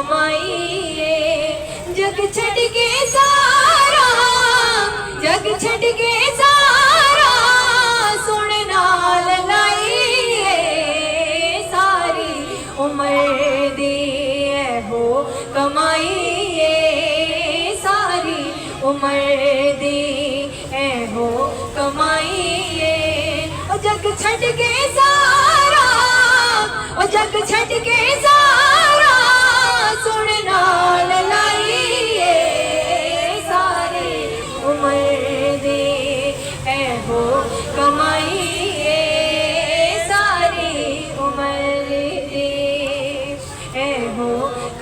कमाईए जग छड़ के सारा जग छड़ के सारा सुन नाल लाईए सारी उम्र दी हो कमाईए सारी उम्र दी हो कमाईए जग छड़ के सारा जग छड़ के सारा सुन नाल लाईए सारी उम्र दी हो कमाईए सारी उम्र दी हो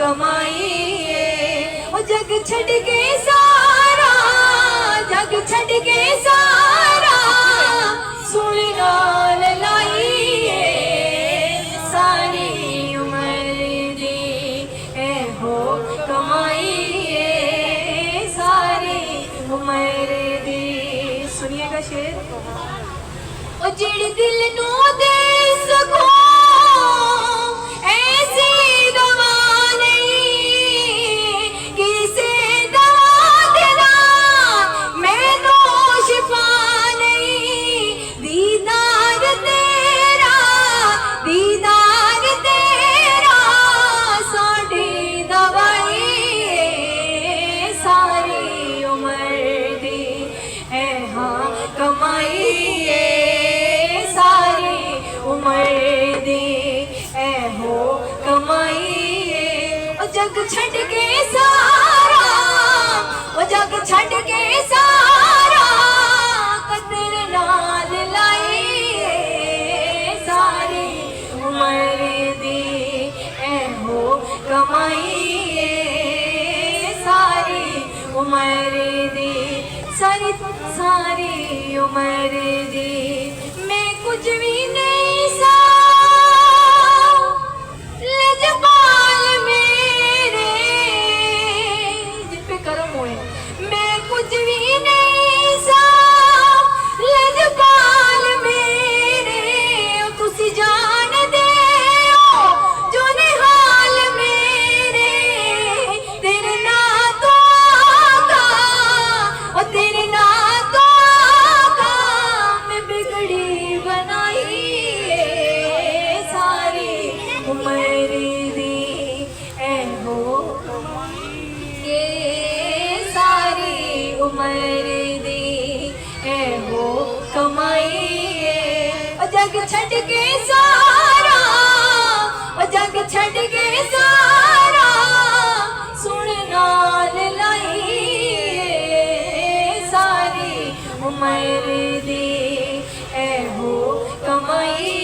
कमाईए जग छड़ के सारा जग छड़ के सारा सुन नाल लाईए सारी उम्र दी हो कमाईए सारी उम्र दी। सुनिएगा शेर ओ जेड़ी दिल नू दे सको ऐसी दवा नहीं किसे दवा देना मैनू शिफा नहीं दीदार तेरा साडी दवाई सारी उम्र दी हाँ कमाईए सारी उम्र दी हो कमाईए जग छड़ के सारा जग छड़ के सारा कदर नाल लाईए सारी उम्र दी हो कमाईए सारी उम्र दी सारी सारी उम्र दी मैं कुछ भी नहीं सा लजपाल मेरे जिन पे करम हुए मैं कुछ भी नहीं सा लजपाल मेरे तुसी जान दे हो जो निहाल मेरे तेरे ना तो आका ओ तेरे ना तो आका मैं बिगड़ी बनाई सारी उम्र दी हो ये सारी उम्र दी हो कमाईए जग छड़ के सारा जग छड़ के सारा सुन नाल लाईए सारी उम्र दी हो कमाई